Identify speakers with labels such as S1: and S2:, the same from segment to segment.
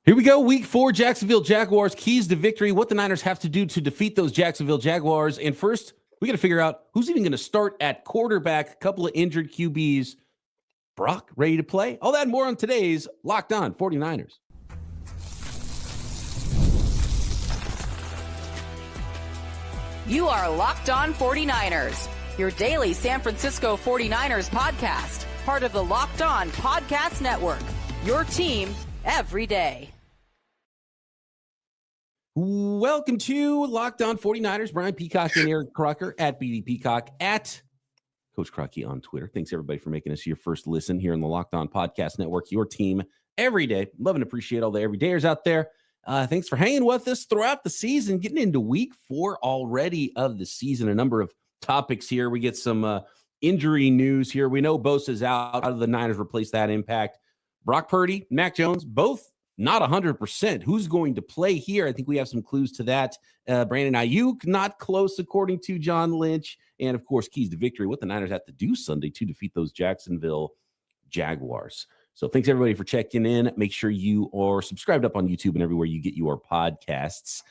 S1: Here we go. Week 4, Jacksonville Jaguars, keys to victory, what the Niners have to do to defeat those Jacksonville Jaguars. And first, we got to figure out who's even going to start at quarterback. A couple of injured QBs. Brock, ready to play? All that and more on today's Locked On 49ers.
S2: You are Locked On 49ers, your daily San Francisco 49ers podcast, part of the Locked On Podcast Network, your team every day.
S1: Welcome to Locked On 49ers. Brian Peacock and Eric Crocker at BD Peacock at Coach Crocky on Twitter. Thanks, everybody, for making us your first listen here on the Locked On Podcast Network, your team every day. Love and appreciate all the everydayers out there. Thanks for hanging with us throughout the season, getting into week 4 already of the season. A number of topics here. We get some injury news here. We know Bosa's out. How do the Niners replace that impact? Brock Purdy, Mac Jones, both not 100%. Who's going to play here? I think we have some clues to that. Brandon Aiyuk, not close, according to John Lynch. And, of course, keys to victory, what the Niners have to do Sunday to defeat those Jacksonville Jaguars. So thanks, everybody, for checking in. Make sure you are subscribed up on YouTube and everywhere you get your podcasts.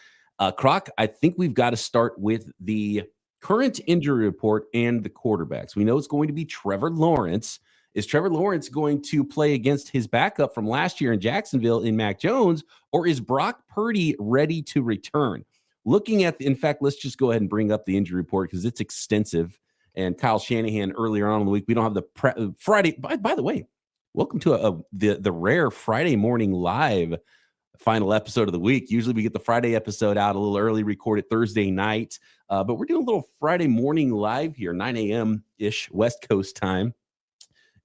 S1: Croc, I think we've got to start with the current injury report and the quarterbacks. We know it's going to be Trevor Lawrence. Is Trevor Lawrence going to play against his backup from last year in Jacksonville in Mac Jones, or is Brock Purdy ready to return? Looking at, in fact, let's just go ahead and bring up the injury report because it's extensive. And Kyle Shanahan earlier on in the week, we don't have the Friday. By the way, welcome to the rare Friday morning live final episode of the week. Usually we get the Friday episode out a little early, record it Thursday night. But we're doing a little Friday morning live here, 9 a.m.-ish West Coast time.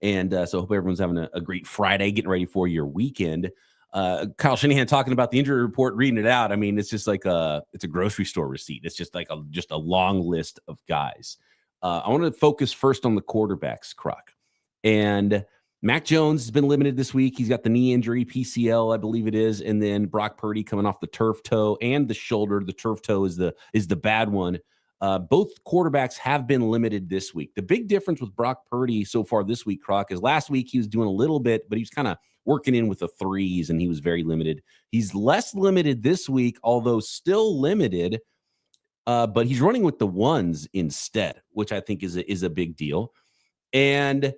S1: And so I hope everyone's having a great Friday, getting ready for your weekend. Kyle Shanahan talking about the injury report, reading it out. I mean, it's just like it's a grocery store receipt. It's just like a long list of guys. I want to focus first on the quarterbacks, Croc. And Mac Jones has been limited this week. He's got the knee injury, PCL, I believe it is. And then Brock Purdy coming off the turf toe and the shoulder. The turf toe is the bad one. Both quarterbacks have been limited this week. The big difference with Brock Purdy so far this week, Croc, is last week he was doing a little bit, but he was kind of working in with the threes, and he was very limited. He's less limited this week, although still limited, but he's running with the ones instead, which I think is a big deal. And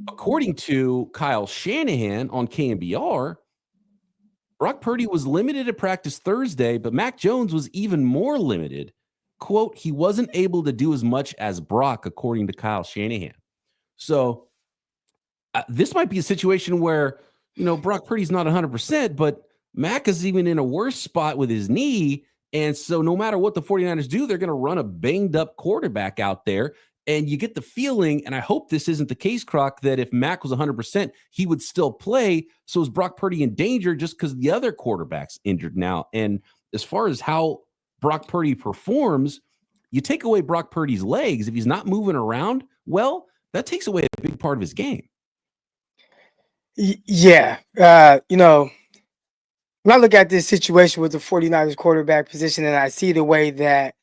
S1: according to Kyle Shanahan on KNBR, Brock Purdy was limited at practice Thursday, but Mac Jones was even more limited. Quote, he wasn't able to do as much as Brock, according to Kyle Shanahan. So this might be a situation where, Brock Purdy's not 100%, but Mac is even in a worse spot with his knee. And so no matter what the 49ers do, they're going to run a banged up quarterback out there. And you get the feeling, and I hope this isn't the case, Croc, that if Mac was 100%, he would still play. So is Brock Purdy in danger just because the other quarterback's injured now? And as far as how Brock Purdy performs, you take away Brock Purdy's legs. If he's not moving around, well, that takes away a big part of his game.
S3: Yeah. When I look at this situation with the 49ers quarterback position and I see the way that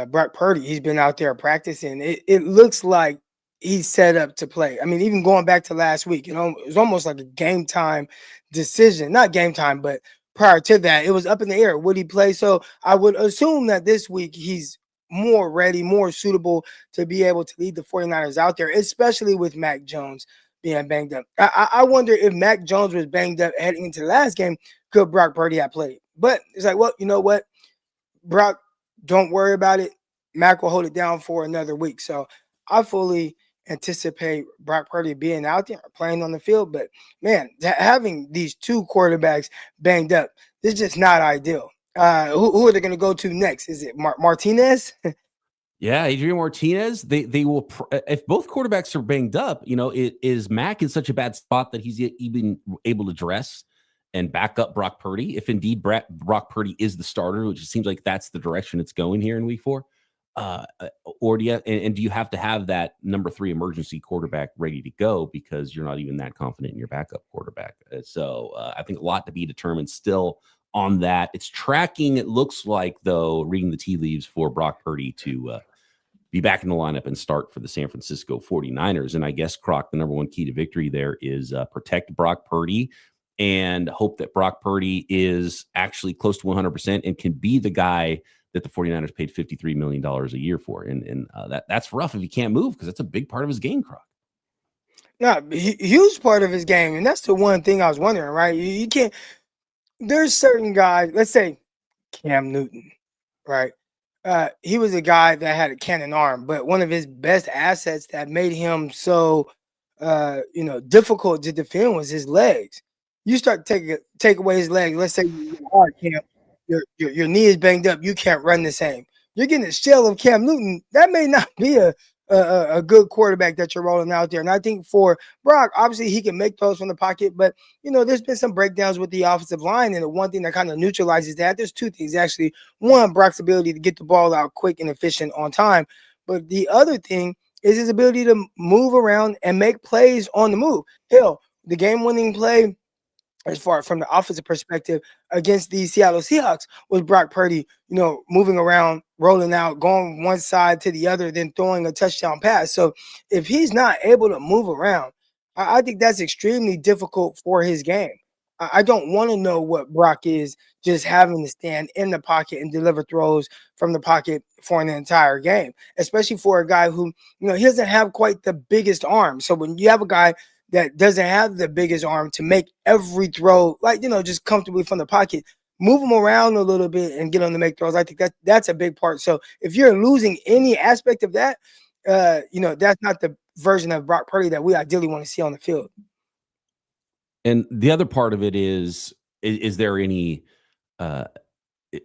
S3: Brock Purdy, he's been out there practicing, it looks like he's set up to play. I mean, even going back to last week, it was almost like a game time decision. Not game time, but prior to that, it was up in the air. Would he play? So I would assume that this week he's more ready, more suitable to be able to lead the 49ers out there, especially with Mac Jones being banged up. I wonder if Mac Jones was banged up heading into the last game, could Brock Purdy have played? But it's like, well, you know what? Brock, don't worry about it. Mac will hold it down for another week. So I fully anticipate Brock Purdy being out there, playing on the field. But, man, having these two quarterbacks banged up, this is just not ideal. Who are they going to go to next? Is it Martinez?
S1: Yeah, Adrian Martinez. They will if both quarterbacks are banged up. Is Mac in such a bad spot that he's even able to dress and back up Brock Purdy? If indeed Brock Purdy is the starter, which it seems like that's the direction it's going here in week 4, or do you have to have that number 3 emergency quarterback ready to go because you're not even that confident in your backup quarterback? So I think a lot to be determined still on that. It's tracking. It looks like, though, reading the tea leaves for Brock Purdy to be back in the lineup and start for the San Francisco 49ers. And I guess, Croc, the number one key to victory there is protect Brock Purdy and hope that Brock Purdy is actually close to 100% and can be the guy that the 49ers paid $53 million a year for. And that's rough if he can't move, because that's a big part of his game, Croc.
S3: No, huge part of his game. And that's the one thing I was wondering, right? You can't – there's certain guys – let's say Cam Newton, right? He was a guy that had a cannon arm, but one of his best assets that made him so, difficult to defend was his legs. You start to take away his legs. Let's say your knee is banged up. You can't run the same. You're getting a shell of Cam Newton. That may not be a good quarterback that you're rolling out there. And I think for Brock, obviously he can make throws from the pocket, but there's been some breakdowns with the offensive line. And the one thing that kind of neutralizes that, there's two things actually. One, Brock's ability to get the ball out quick and efficient on time. But the other thing is his ability to move around and make plays on the move. Hell, the game-winning play, as far from the offensive perspective against the Seattle Seahawks, was Brock Purdy, moving around, rolling out, going one side to the other, then throwing a touchdown pass. So if he's not able to move around, I think that's extremely difficult for his game. I don't want to know what Brock is just having to stand in the pocket and deliver throws from the pocket for an entire game, especially for a guy who, he doesn't have quite the biggest arm. So when you have a guy that doesn't have the biggest arm to make every throw, just comfortably from the pocket, move them around a little bit and get them to make throws. I think that's a big part. So if you're losing any aspect of that, that's not the version of Brock Purdy that we ideally want to see on the field.
S1: And the other part of it is there any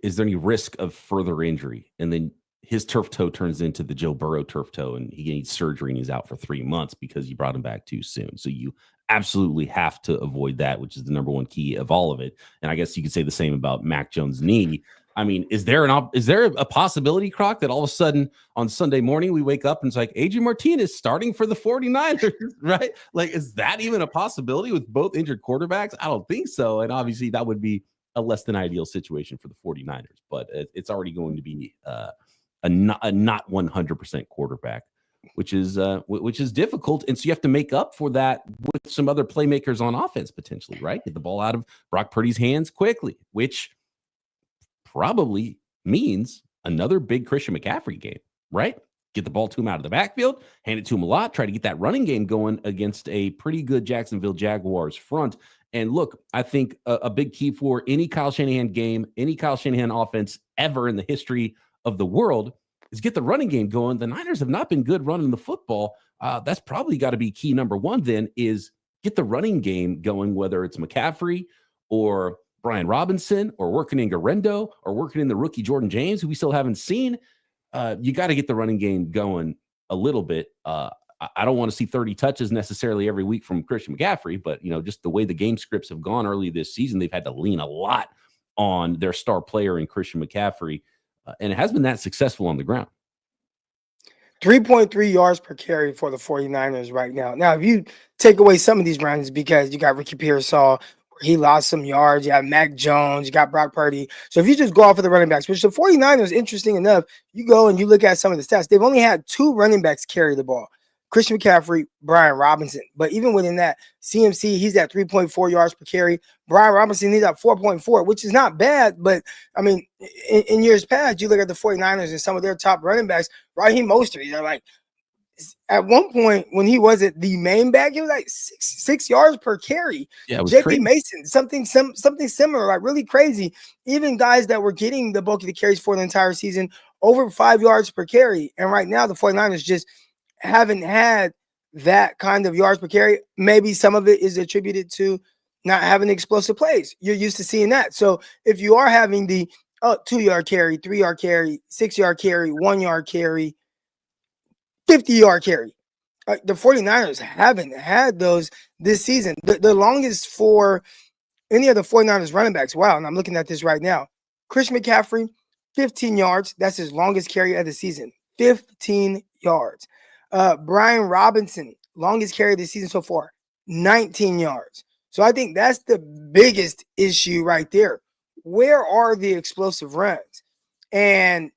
S1: risk of further injury? And then his turf toe turns into the Joe Burrow turf toe, and he needs surgery and he's out for 3 months because you brought him back too soon. So you absolutely have to avoid that, which is the number one key of all of it. And I guess you could say the same about Mac Jones' knee. I mean, is there a possibility, Croc, that all of a sudden on Sunday morning we wake up and it's like Adrian Martinez starting for the 49ers, right? Like, is that even a possibility with both injured quarterbacks? I don't think so. And obviously that would be a less than ideal situation for the 49ers, but it's already going to be a not 100% quarterback, which is difficult. And so you have to make up for that with some other playmakers on offense potentially, right? Get the ball out of Brock Purdy's hands quickly, which probably means another big Christian McCaffrey game, right? Get the ball to him out of the backfield, hand it to him a lot, try to get that running game going against a pretty good Jacksonville Jaguars front. And look, I think a big key for any Kyle Shanahan game, any Kyle Shanahan offense ever in the history of the world is get the running game going. The Niners have not been good running the football. That's probably got to be key number one then, is get the running game going, whether it's McCaffrey or Brian Robinson or working in Garendo or working in the rookie Jordan James, who we still haven't seen. You got to get the running game going a little bit. I don't want to see 30 touches necessarily every week from Christian McCaffrey, but just the way the game scripts have gone early this season, they've had to lean a lot on their star player in Christian McCaffrey. And it has been that successful on the ground.
S3: 3.3 yards per carry for the 49ers right now. Now, if you take away some of these runs, because you got Ricky Pearsall, he lost some yards. You have Mac Jones. You got Brock Purdy. So if you just go off of the running backs, which the 49ers, interesting enough, you go and you look at some of the stats. They've only had 2 running backs carry the ball. Christian McCaffrey, Brian Robinson. But even within that, CMC, he's at 3.4 yards per carry. Brian Robinson, he's at 4.4, which is not bad. But, I mean, in years past, you look at the 49ers and some of their top running backs, Raheem Mostert, they're like, at one point when he wasn't the main back, he was like six yards per carry.
S1: Yeah,
S3: JP Mason, something similar, like really crazy. Even guys that were getting the bulk of the carries for the entire season, over 5 yards per carry. And right now the 49ers just haven't had that kind of yards per carry. Maybe some of it is attributed to not having explosive plays. You're used to seeing that. So if you are having the 2-yard carry, 3-yard carry, 6-yard carry, 1-yard carry, 50-yard carry, the 49ers haven't had those this season. The longest for any of the 49ers running backs, wow, and I'm looking at this right now, Christian McCaffrey, 15 yards. That's his longest carry of the season, 15 yards. Brian Robinson, longest carry of the season so far, 19 yards. So I think that's the biggest issue right there. Where are the explosive runs? And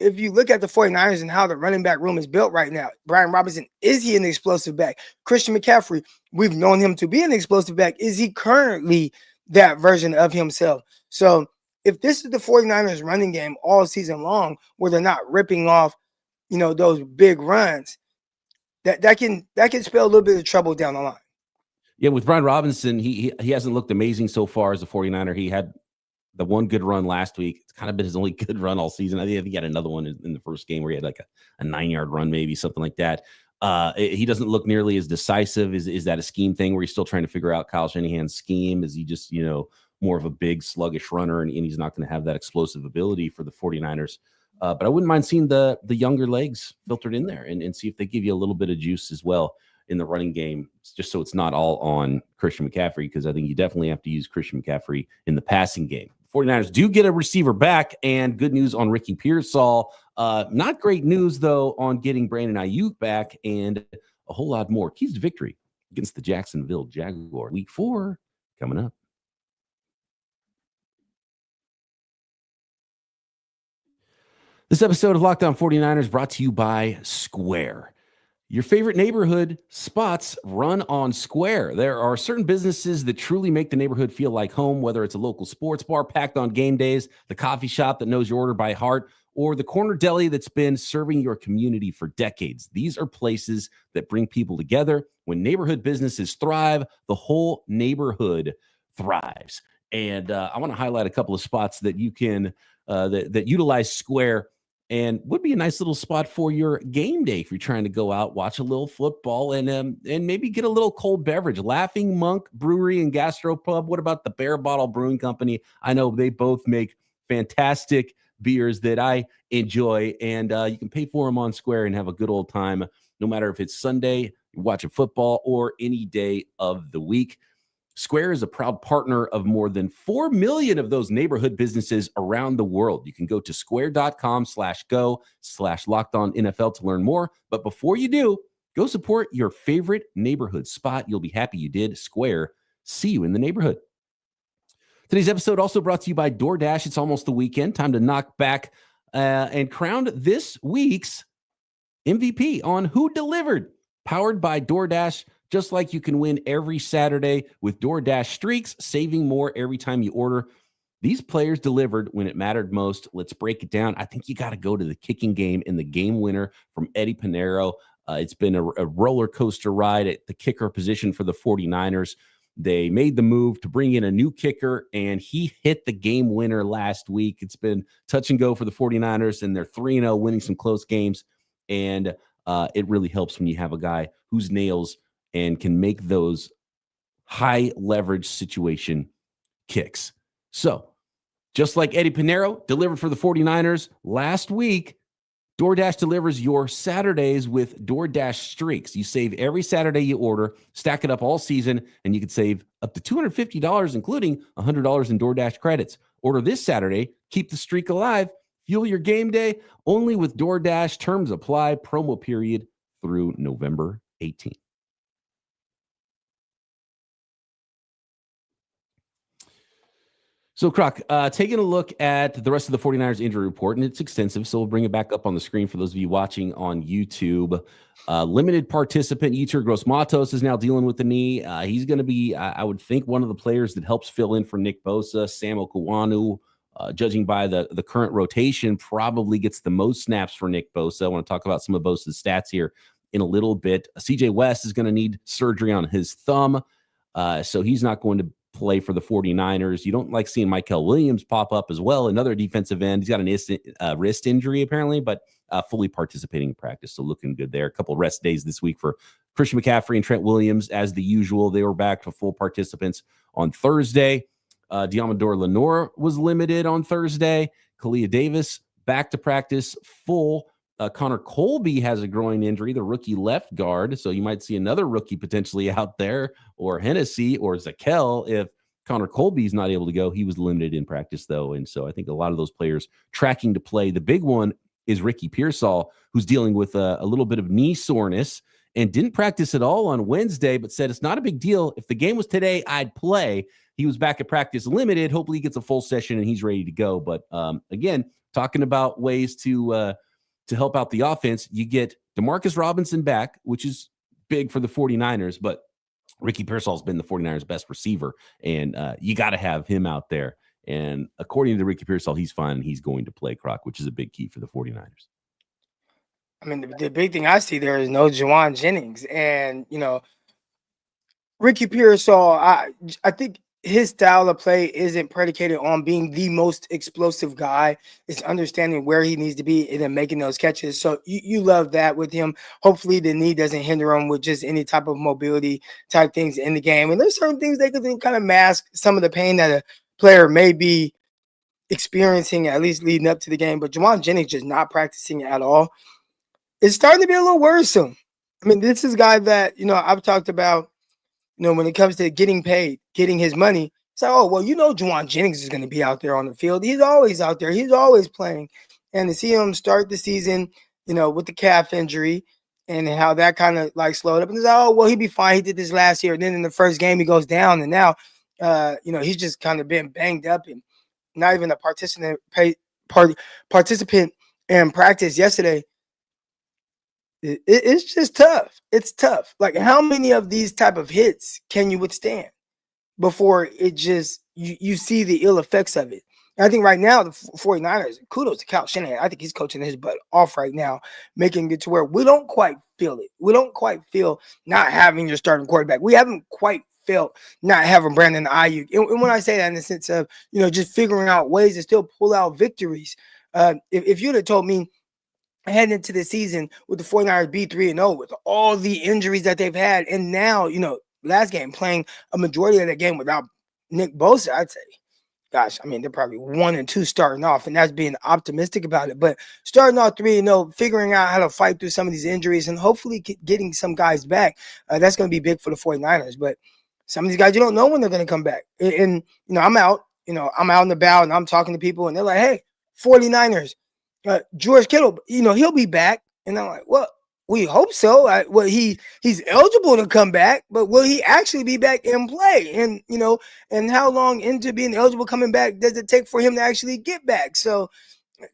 S3: if you look at the 49ers and how the running back room is built right now, Brian Robinson, is he an explosive back? Christian McCaffrey, we've known him to be an explosive back. Is he currently that version of himself? So if this is the 49ers running game all season long, where they're not ripping off, those big runs, that can spell a little bit of trouble down the line.
S1: Yeah, with Brian Robinson, he hasn't looked amazing so far as a 49er. He had the one good run last week. It's kind of been his only good run all season. I think he had another one in the first game where he had like a 9-yard run, maybe something like that. He doesn't look nearly as decisive. Is that a scheme thing where he's still trying to figure out Kyle Shanahan's scheme? Is he just, more of a big sluggish runner and he's not going to have that explosive ability for the 49ers? But I wouldn't mind seeing the younger legs filtered in there and see if they give you a little bit of juice as well in the running game, just so it's not all on Christian McCaffrey, because I think you definitely have to use Christian McCaffrey in the passing game. 49ers do get a receiver back, and good news on Ricky Pearsall. Not great news, though, on getting Brandon Aiyuk back and a whole lot more. Keys to victory against the Jacksonville Jaguars. Week 4 coming up. This episode of Locked On 49ers brought to you by Square. Your favorite neighborhood spots run on Square. There are certain businesses that truly make the neighborhood feel like home, whether it's a local sports bar packed on game days, the coffee shop that knows your order by heart, or the corner deli that's been serving your community for decades. These are places that bring people together. When neighborhood businesses thrive, the whole neighborhood thrives. And I want to highlight a couple of spots that you can that utilize Square and would be a nice little spot for your game day if you're trying to go out, watch a little football, and maybe get a little cold beverage. Laughing Monk Brewery and Gastropub. What about the Bear Bottle Brewing Company? I know they both make fantastic beers that I enjoy, and you can pay for them on Square and have a good old time, no matter if it's Sunday, you're watching football, or any day of the week. Square is a proud partner of more than 4 million of those neighborhood businesses around the world. You can go to square.com/go/LockedOnNFL to learn more. But before you do, go support your favorite neighborhood spot. You'll be happy you did. Square, see you in the neighborhood. Today's episode also brought to you by DoorDash. It's almost the weekend. Time to knock back and crown this week's MVP on Who Delivered, powered by DoorDash. Just like you can win every Saturday with DoorDash Streaks, saving more every time you order. These players delivered when it mattered most. Let's break it down. I think you got to go to the kicking game and the game winner from Eddie Pinheiro. It's been a roller coaster ride at the kicker position for the 49ers. They made the move to bring in a new kicker, and he hit the game winner last week. It's been touch and go for the 49ers, and they're 3-0, winning some close games. And it really helps when you have a guy whose nails and can make those high leverage situation kicks. So just like Eddie Pinheiro delivered for the 49ers last week, DoorDash delivers your Saturdays with DoorDash Streaks. You save every Saturday you order, stack it up all season, and you can save up to $250, including $100 in DoorDash credits. Order this Saturday, keep the streak alive, fuel your game day, only with DoorDash. Terms apply, promo period through November 18th. So, Croc, taking a look at the rest of the 49ers injury report, and it's extensive, so we'll bring it back up on the screen for those of you watching on YouTube. Limited participant, Yetur Gross-Matos is now dealing with the knee. He's going to be, I would think, one of the players that helps fill in for Nick Bosa. Sam Okuwanu, judging by the current rotation, probably gets the most snaps for Nick Bosa. I want to talk about some of Bosa's stats here in a little bit. CJ West is going to need surgery on his thumb, so he's not going to play for the 49ers. You don't like seeing Michael Williams pop up as well, another defensive end. He's got an wrist injury apparently, but fully participating in practice, so looking good there. A couple rest days this week for Christian McCaffrey and Trent Williams as the usual. They were back to full participants on Thursday. Diamador Lenore was limited on Thursday. Kalia Davis back to practice full. Connor Colby has a groin injury, the rookie left guard. So you might see another rookie potentially out there, or Hennessy or Zakel if Connor Colby's not able to go. He was limited in practice, though. And so I think a lot of those players tracking to play. The big one is Ricky Pearsall, who's dealing with a little bit of knee soreness and didn't practice at all on Wednesday, but said it's not a big deal. If the game was today, I'd play. he was back at practice limited. Hopefully he gets a full session and he's ready to go. But again, talking about ways to help out the offense, you get DeMarcus Robinson back, which is big for the 49ers, but Ricky Pearsall's been the 49ers' best receiver, and you got to have him out there. And according to Ricky Pearsall, he's fine and he's going to play, Croc, which is a big key for the 49ers.
S3: I mean, the big thing I see there is no Juwan Jennings. And, Ricky Pearsall, I think his style of play isn't predicated on being the most explosive guy. It's understanding where he needs to be and then making those catches. So you love that with him. Hopefully the knee doesn't hinder him with just any type of mobility type things in the game. And there's certain things they could then kind of mask some of the pain that a player may be experiencing, at least leading up to the game. But Juwan Jennings just not practicing at all. It's starting to be a little worrisome. I mean, this is a guy that, I've talked about, when it comes to getting paid, getting his money. It's like, Juwan Jennings is going to be out there on the field. He's always out there. He's always playing. And to see him start the season, with the calf injury and how that kind of slowed up. And it's like, he'd be fine. He did this last year. And then in the first game, he goes down. And now, he's just kind of been banged up and not even a participant in practice yesterday. It's just tough. It's tough. Like, how many of these type of hits can you withstand before it just you see the ill effects of it? And I think right now the 49ers, kudos to Kyle Shanahan. I think he's coaching his butt off right now, making it to where we don't quite feel it. We don't quite feel not having your starting quarterback. We haven't quite felt not having Brandon Aiyuk. And when I say that in the sense of, just figuring out ways to still pull out victories. If you'd have told me heading into the season with the 49ers be 3-0 with all the injuries that they've had, and now, last game playing a majority of the game without Nick Bosa, I'd say, gosh, I mean, they're probably 1-2 starting off, and that's being optimistic about it. But starting off 3-0, figuring out how to fight through some of these injuries and hopefully getting some guys back, that's going to be big for the 49ers. But some of these guys, you don't know when they're going to come back. And I'm out and about, and I'm talking to people, and they're like, hey, 49ers, George Kittle, he'll be back. And I'm like, well, we hope so. He's eligible to come back, but will he actually be back and play? And, and how long into being eligible coming back does it take for him to actually get back? So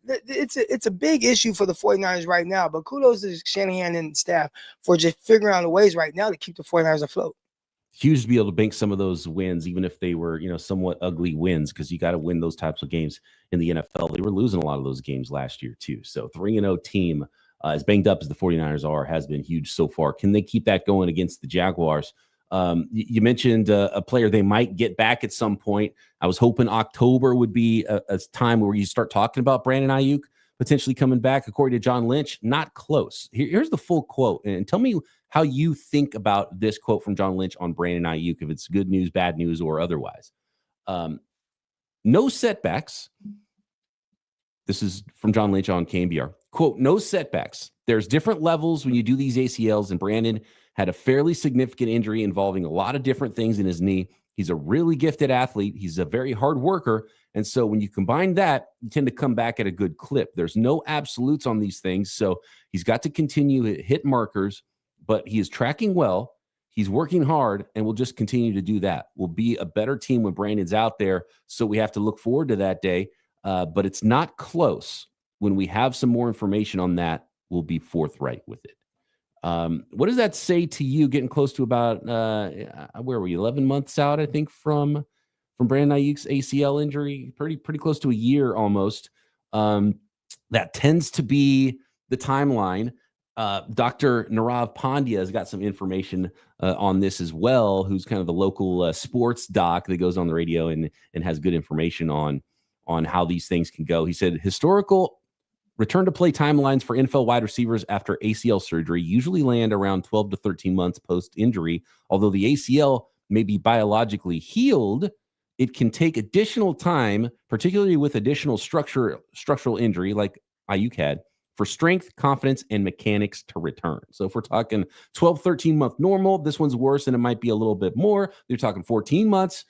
S3: it's a big issue for the 49ers right now, but kudos to Shanahan and staff for just figuring out ways right now to keep the 49ers afloat.
S1: Huge to be able to bank some of those wins, even if they were, somewhat ugly wins, because you got to win those types of games in the NFL. They were losing a lot of those games last year too. So 3-0 team, as banged up as the 49ers are, has been huge so far. Can they keep that going against the Jaguars? You mentioned a player they might get back at some point. I was hoping October would be a time where you start talking about Brandon Aiyuk potentially coming back. According to John Lynch, not close. Here's the full quote, and tell me how you think about this quote from John Lynch on Brandon Aiyuk, if it's good news, bad news, or otherwise. No setbacks. This is from John Lynch on KMBR. Quote, no setbacks. There's different levels when you do these ACLs, and Brandon had a fairly significant injury involving a lot of different things in his knee. He's a really gifted athlete. He's a very hard worker. And so when you combine that, you tend to come back at a good clip. There's no absolutes on these things. So he's got to continue to hit markers, but he is tracking well. He's working hard, and we'll just continue to do that. We'll be a better team when Brandon's out there. So we have to look forward to that day. But it's not close. When we have some more information on that, we'll be forthright with it. What does that say to you, getting close to about, where were you, 11 months out, I think, from Brandon Aiyuk's ACL injury? Pretty close to a year almost. That tends to be the timeline. Dr. Nirav Pandya has got some information on this as well, who's kind of the local sports doc that goes on the radio and has good information on how these things can go. He said, historical return to play timelines for NFL wide receivers after ACL surgery usually land around 12 to 13 months post-injury. Although the ACL may be biologically healed, it can take additional time, particularly with additional structural injury like Aiyuk had, for strength, confidence, and mechanics to return. So if we're talking 12, 13-month normal, this one's worse, and it might be a little bit more. You're talking 14 months,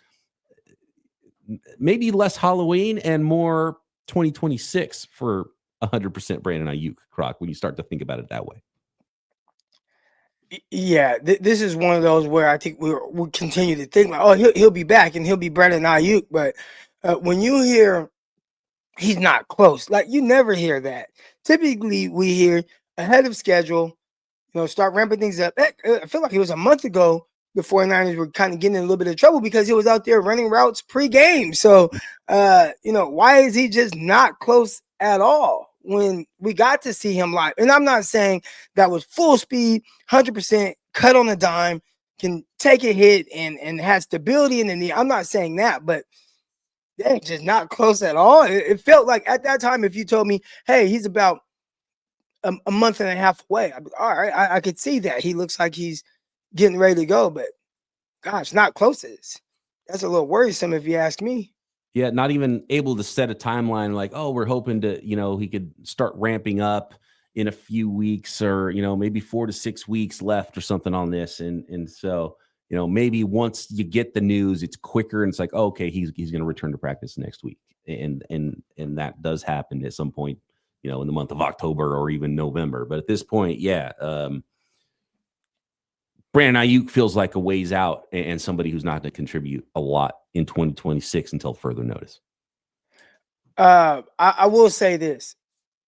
S1: maybe less Halloween and more 2026 for 100% Brandon Aiyuk, Croc, when you start to think about it that way.
S3: Yeah, this is one of those where I think we'll continue to think like, oh, he'll be back and he'll be better than Aiyuk. But when you hear he's not close, like you never hear that. Typically, we hear ahead of schedule, start ramping things up. I feel like it was a month ago the 49ers were kind of getting in a little bit of trouble because he was out there running routes pre-game. So, why is he just not close at all when we got to see him live? And I'm not saying that was full speed, 100% cut on a dime, can take a hit and has stability in the knee. I'm not saying that, but dang, just not close at all. It felt like at that time, if you told me, hey, he's about a month and a half away, I'd be, all right, I could see that. He looks like he's getting ready to go, but gosh, not close to this. That's a little worrisome if you ask me.
S1: Yeah, not even able to set a timeline like, oh, we're hoping to, he could start ramping up in a few weeks or, maybe 4 to 6 weeks left or something on this. And so, maybe once you get the news, it's quicker and it's like, oh, okay, he's going to return to practice next week. And that does happen at some point, in the month of October or even November. But at this point, yeah, Brandon Aiyuk feels like a ways out and somebody who's not going to contribute a lot in 2026 until further notice.
S3: I will say this.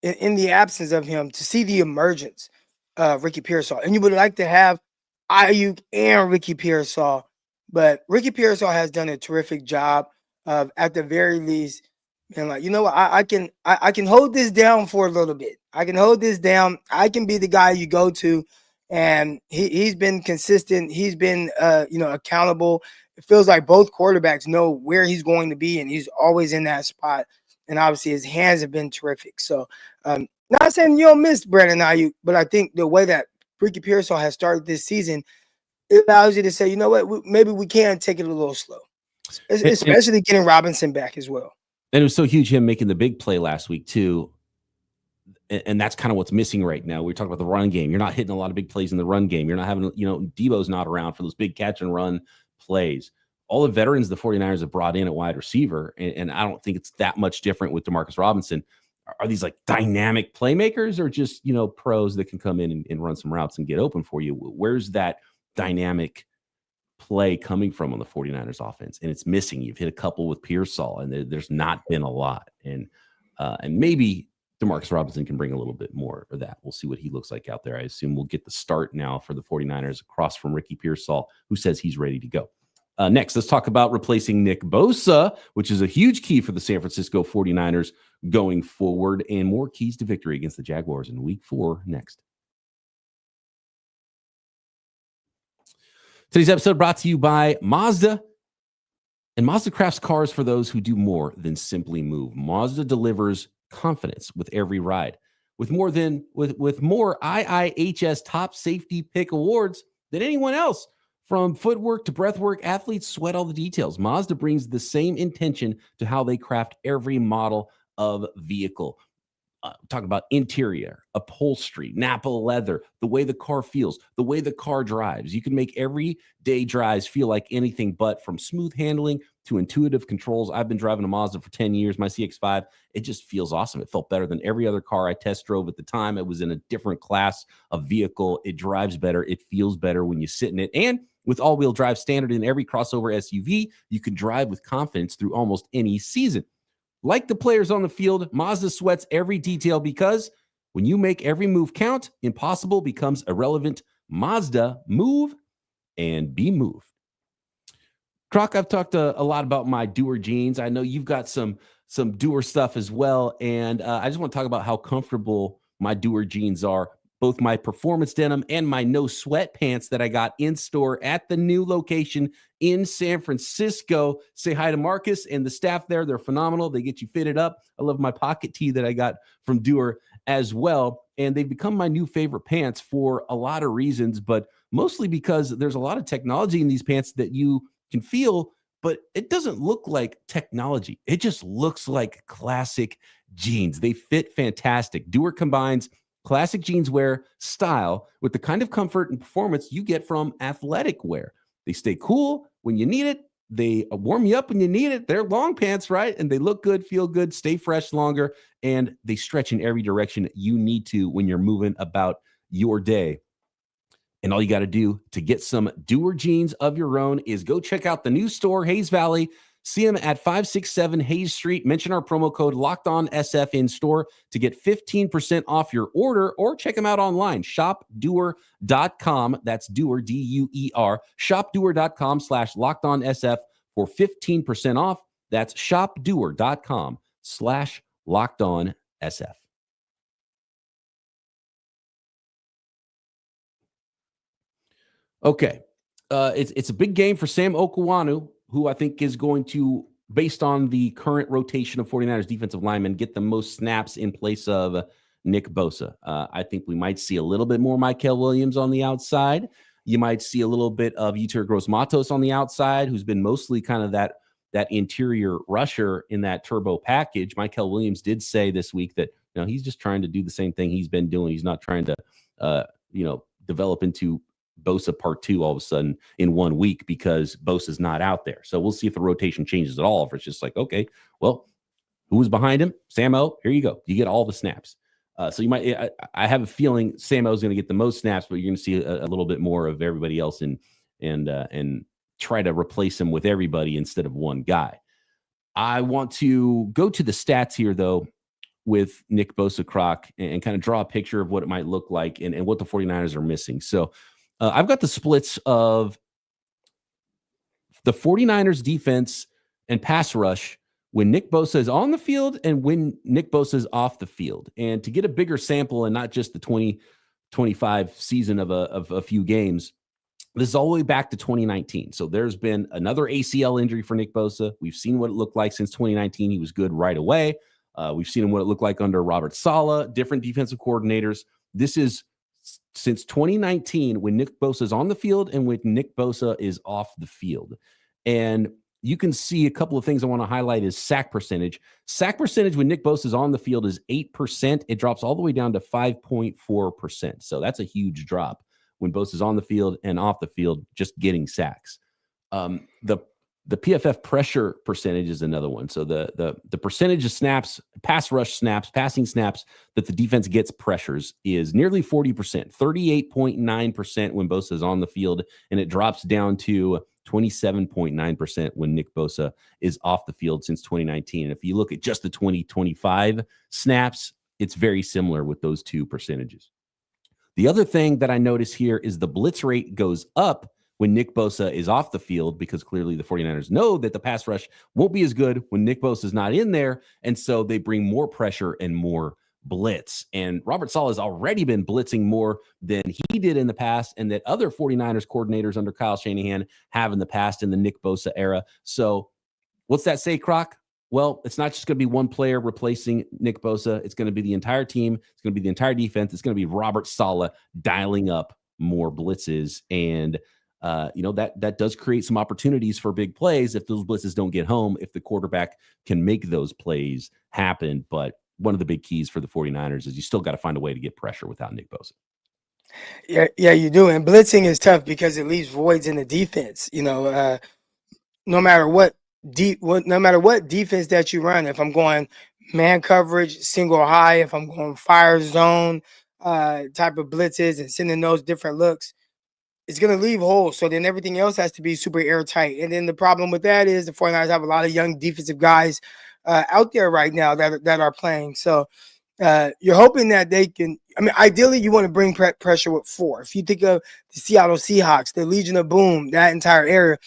S3: In the absence of him, to see the emergence of Ricky Pearsall, and you would like to have Aiyuk and Ricky Pearsall, but Ricky Pearsall has done a terrific job of, at the very least, and like, what, I can hold this down for a little bit. I can hold this down. I can be the guy you go to. And he's been consistent. He's been, accountable. It feels like both quarterbacks know where he's going to be, and he's always in that spot. And obviously, his hands have been terrific. So, not saying you don't miss Brandon Aiyuk, but I think the way that Ricky Pearsall has started this season, it allows you to say, you know what, maybe we can take it a little slow, especially getting Robinson back as well.
S1: And it was so huge him making the big play last week too. And that's kind of what's missing right now. We talk about the run game. You're not hitting a lot of big plays in the run game. You're not having, Debo's not around for those big catch and run plays. All the veterans the 49ers have brought in at wide receiver, and I don't think it's that much different with Demarcus Robinson. Are these like dynamic playmakers or just, pros that can come in and run some routes and get open for you? Where's that dynamic play coming from on the 49ers offense? And it's missing. You've hit a couple with Pearsall, and there's not been a lot. And maybe Demarcus Robinson can bring a little bit more of that. We'll see what he looks like out there. I assume we'll get the start now for the 49ers across from Ricky Pearsall, who says he's ready to go. Next, let's talk about replacing Nick Bosa, which is a huge key for the San Francisco 49ers going forward, and more keys to victory against the Jaguars in Week 4 next. Today's episode brought to you by Mazda. And Mazda crafts cars for those who do more than simply move. Mazda delivers confidence with every ride. With more IIHS top safety pick awards than anyone else. From footwork to breathwork, athletes sweat all the details. Mazda brings the same intention to how they craft every model of vehicle. Talk about interior, upholstery, Napa leather, the way the car feels, the way the car drives. You can make everyday drives feel like anything but, from smooth handling to intuitive controls. I've been driving a Mazda for 10 years. My CX-5, it just feels awesome. It felt better than every other car I test drove at the time. It was in a different class of vehicle. It drives better. It feels better when you sit in it. And with all-wheel drive standard in every crossover SUV, you can drive with confidence through almost any season. Like the players on the field, Mazda sweats every detail because when you make every move count, impossible becomes irrelevant. Mazda, move and be moved. Croc, I've talked a lot about my Doer jeans. I know you've got some Doer stuff as well, and I just want to talk about how comfortable my Doer jeans are. Both my performance denim and my no sweat pants that I got in store at the new location in San Francisco. Say hi to Marcus and the staff there. They're phenomenal. They get you fitted up. I love my pocket tee that I got from Doer as well. And they've become my new favorite pants for a lot of reasons, but mostly because there's a lot of technology in these pants that you can feel, but it doesn't look like technology. It just looks like classic jeans. They fit fantastic. Doer combines classic jeans wear style with the kind of comfort and performance you get from athletic wear. They stay cool when you need it. They warm you up when you need it. They're long pants, right? And they look good, feel good, stay fresh longer, and they stretch in every direction you need to when you're moving about your day. And all you got to do to get some Doer jeans of your own is go check out the new store, Hayes Valley. See them at 567 Hayes Street. Mention our promo code LOCKEDONSF in store to get 15% off your order, or check them out online. Shopdoer.com. That's Doer, D-U-E-R. Shopdoer.com/LockedOnSF for 15% off. That's shopdoer.com/LockedOnSF. Okay. It's a big game for Sam Okuwanu, who I think is going to, based on the current rotation of 49ers defensive linemen, get the most snaps in place of Nick Bosa. I think we might see a little bit more Mykel Williams on the outside. You might see a little bit of Yetur Gross-Matos on the outside, who's been mostly kind of that interior rusher in that turbo package. Mykel Williams did say this week that he's just trying to do the same thing he's been doing. He's not trying to develop into Bosa part 2 all of a sudden in 1 week because Bosa's not out there. So we'll see if the rotation changes at all. If it's just like, okay, well, who was behind him? Sam-O, here you go. You get all the snaps. So you might, I have a feeling Sam-O is going to get the most snaps, but you're going to see a little bit more of everybody else and try to replace him with everybody instead of one guy. I want to go to the stats here, though, with Nick Bosa Croc and kind of draw a picture of what it might look like and what the 49ers are missing. So I've got the splits of the 49ers defense and pass rush when Nick Bosa is on the field and when Nick Bosa is off the field. And to get a bigger sample and not just the 2025 season of a few games, this is all the way back to 2019. So there's been another ACL injury for Nick Bosa. We've seen what it looked like since 2019. He was good right away. We've seen what it looked like under Robert Saleh, different defensive coordinators. This is since 2019 when Nick Bosa is on the field and when Nick Bosa is off the field. And you can see a couple of things I want to highlight is sack percentage. Sack percentage when Nick Bosa is on the field is 8%. It drops all the way down to 5.4%. So that's a huge drop when Bosa is on the field and off the field, just getting sacks. The PFF pressure percentage is another one. So the percentage of snaps, pass rush snaps, passing snaps that the defense gets pressures is nearly 40%, 38.9% when Bosa is on the field, and it drops down to 27.9% when Nick Bosa is off the field since 2019. And if you look at just the 2025 snaps, it's very similar with those two percentages. The other thing that I notice here is the blitz rate goes up when Nick Bosa is off the field, because clearly the 49ers know that the pass rush won't be as good when Nick Bosa is not in there. And so they bring more pressure and more blitz. And Robert Saleh has already been blitzing more than he did in the past and that other 49ers coordinators under Kyle Shanahan have in the past in the Nick Bosa era. So what's that say, Croc? Well, it's not just going to be one player replacing Nick Bosa. It's going to be the entire team. It's going to be the entire defense. It's going to be Robert Saleh dialing up more blitzes. And that does create some opportunities for big plays if those blitzes don't get home, if the quarterback can make those plays happen. But one of the big keys for the 49ers is you still got to find a way to get pressure without Nick Bosa.
S3: Yeah, you do. And blitzing is tough because it leaves voids in the defense. No matter what defense that you run, if I'm going man coverage, single high, if I'm going fire zone type of blitzes and sending those different looks, it's going to leave holes. So then everything else has to be super airtight. And then the problem with that is the 49ers have a lot of young defensive guys out there right now that are playing. So you're hoping that they can, ideally you want to bring pressure with 4. If you think of the Seattle Seahawks, the Legion of Boom, that entire area,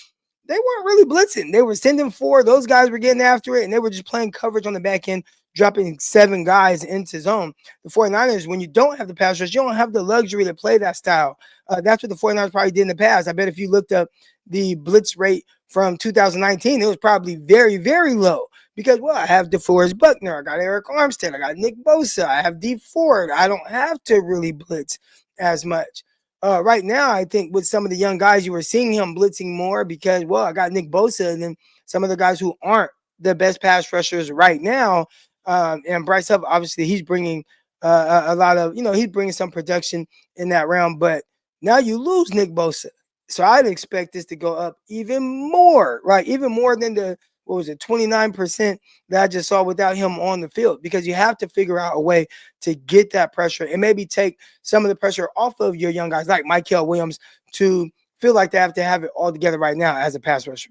S3: they weren't really blitzing. They were sending 4. Those guys were getting after it, and they were just playing coverage on the back end, dropping 7 guys into zone. The 49ers, when you don't have the pass rush, you don't have the luxury to play that style. That's what the 49ers probably did in the past. I bet if you looked up the blitz rate from 2019, it was probably very, very low because, I have DeForest Buckner, I got Eric Armstead, I got Nick Bosa, I have Dee Ford. I don't have to really blitz as much. Right now, I think with some of the young guys, you were seeing him blitzing more because, I got Nick Bosa and then some of the guys who aren't the best pass rushers right now. And Bryce Huff, obviously, he's bringing a lot of, he's bringing some production in that realm. But now you lose Nick Bosa. So I'd expect this to go up even more, right? Even more than the what was it, 29% that I just saw without him on the field, because you have to figure out a way to get that pressure and maybe take some of the pressure off of your young guys like Mykel Williams to feel like they have to have it all together right now as a pass rusher.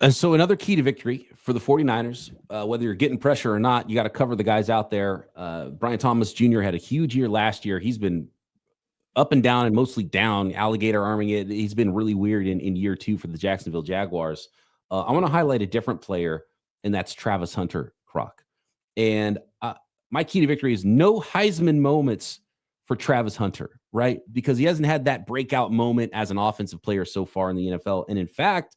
S1: And so another key to victory for the 49ers, whether you're getting pressure or not, you got to cover the guys out there. Brian Thomas Jr. had a huge year last year. He's been up and down and mostly down, alligator arming it. He's been really weird in year 2 for the Jacksonville Jaguars. I want to highlight a different player, and that's Travis Hunter, Croc. And my key to victory is no Heisman moments for Travis Hunter, right? Because he hasn't had that breakout moment as an offensive player so far in the NFL. And in fact,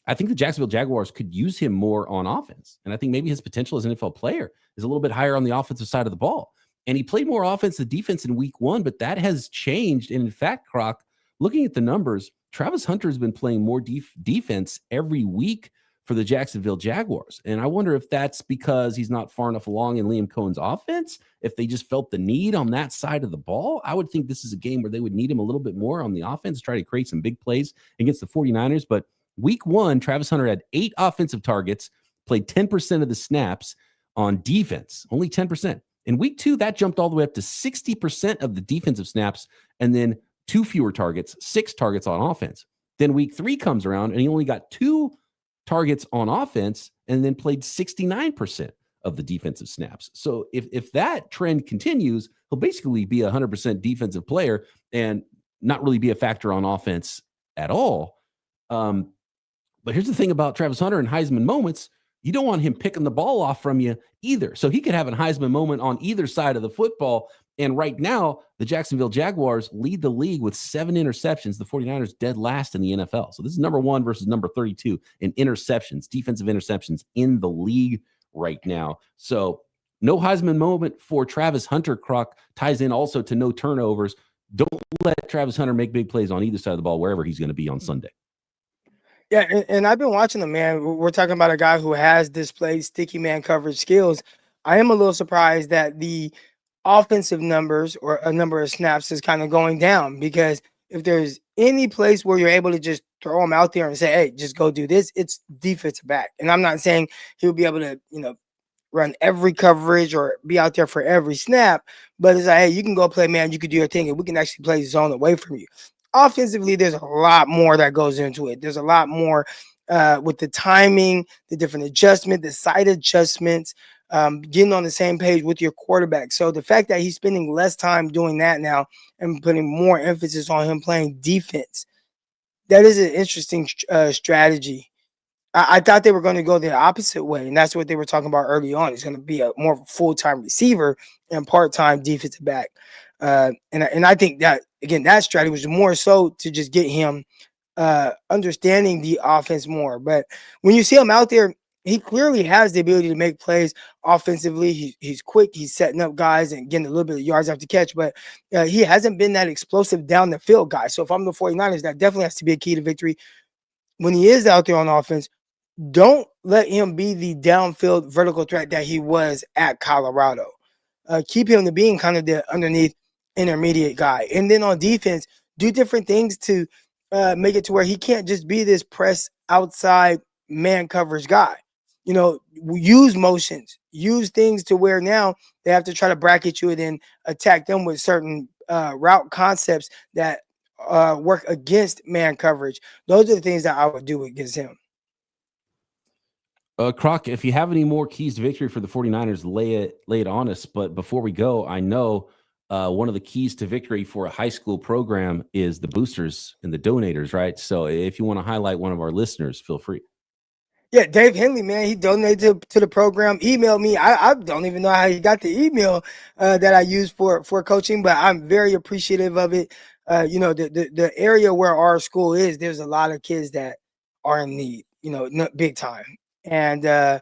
S1: I think the Jacksonville Jaguars could use him more on offense. And I think maybe his potential as an NFL player is a little bit higher on the offensive side of the ball. And he played more offense than defense in week 1, but that has changed. And in fact, Croc, looking at the numbers, Travis Hunter has been playing more defense every week for the Jacksonville Jaguars. And I wonder if that's because he's not far enough along in Liam Cohen's offense, if they just felt the need on that side of the ball. I would think this is a game where they would need him a little bit more on the offense, try to create some big plays against the 49ers. But week 1, Travis Hunter had 8 offensive targets, played 10% of the snaps on defense, only 10%. In week 2, that jumped all the way up to 60% of the defensive snaps, and then 2 fewer targets, 6 targets on offense. Then week 3 comes around, and he only got 2 targets on offense and then played 69% of the defensive snaps. So if that trend continues, he'll basically be a 100% defensive player and not really be a factor on offense at all. But here's the thing about Travis Hunter and Heisman moments. You don't want him picking the ball off from you either. So he could have a Heisman moment on either side of the football. And right now, the Jacksonville Jaguars lead the league with 7 interceptions. The 49ers dead last in the NFL. So this is number 1 versus number 32 in interceptions, defensive interceptions in the league right now. So no Heisman moment for Travis Hunter. Croc ties in also to no turnovers. Don't let Travis Hunter make big plays on either side of the ball, wherever he's going to be on Sunday.
S3: Yeah, and I've been watching him, man. We're talking about a guy who has displayed sticky man coverage skills. I am a little surprised that the offensive numbers or a number of snaps is kind of going down, because if there's any place where you're able to just throw him out there and say, hey, just go do this, it's defensive back. And I'm not saying he'll be able to, run every coverage or be out there for every snap, but it's like, hey, you can go play man, you can do your thing, and we can actually play zone away from you. Offensively, there's a lot more that goes into it. There's a lot more with the timing, the different adjustment, the side adjustments, getting on the same page with your quarterback. So the fact that he's spending less time doing that now and putting more emphasis on him playing defense, that is an interesting strategy. I thought they were going to go the opposite way, and that's what they were talking about early on. He's going to be a more full-time receiver and part-time defensive back. And I think that, again, that strategy was more so to just get him understanding the offense more. But when you see him out there, he clearly has the ability to make plays offensively. He's quick. He's setting up guys and getting a little bit of yards after catch, but he hasn't been that explosive down the field guy. So if I'm the 49ers, that definitely has to be a key to victory. When he is out there on offense, don't let him be the downfield vertical threat that he was at Colorado. Keep him to being kind of the underneath intermediate guy. And then on defense, do different things to make it to where he can't just be this press outside man coverage guy. Use motions, use things to where now they have to try to bracket you and then attack them with certain route concepts that work against man coverage. Those are the things that I would do against him.
S1: Croc, if you have any more keys to victory for the 49ers, lay it on us. But before we go, I know one of the keys to victory for a high school program is the boosters and the donators, right? So if you want to highlight one of our listeners, feel free.
S3: Yeah, Dave Henley, man, he donated to the program, emailed me. I don't even know how he got the email that I use for coaching, but I'm very appreciative of it. The area where our school is, there's a lot of kids that are in need, big time. And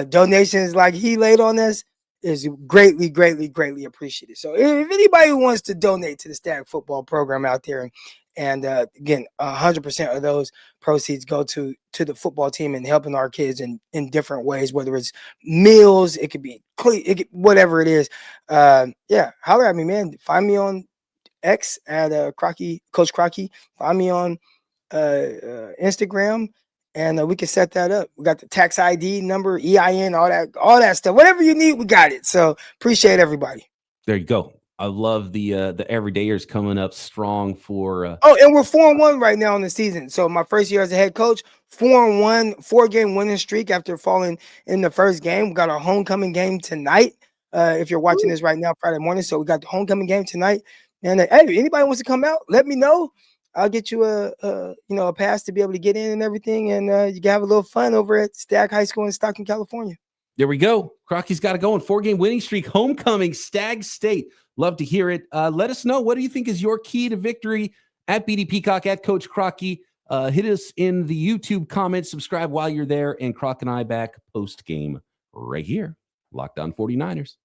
S3: donations like he laid on us is greatly, greatly, greatly appreciated. So if anybody wants to donate to the Stag football program out there, and again, 100% of those proceeds go to the football team and helping our kids in different ways, whether it's meals, it could be whatever it is. Holler at me, man. Find me on X at Crocky, Coach Crocky. Find me on Instagram, and we can set that up. We got the tax ID number, EIN, all that stuff. Whatever you need, we got it. So appreciate everybody.
S1: There you go. I love the everydayers coming up strong for.
S3: And we're 4-1 right now in the season. So my first year as a head coach, 4-1, 4-game winning streak after falling in the first game. We got our homecoming game tonight. If you're watching this right now, Friday morning, so we got the homecoming game tonight. And hey, if anybody wants to come out, let me know. I'll get you a pass to be able to get in and everything, and you can have a little fun over at Stagg High School in Stockton, California.
S1: There we go. Crocky's got to go on 4-game winning streak. Homecoming, Stagg State. Love to hear it. Let us know. What do you think is your key to victory? At BD Peacock, at Coach Crocky. Hit us in the YouTube comments. Subscribe while you're there. And Croc and I back post-game right here. Locked On 49ers.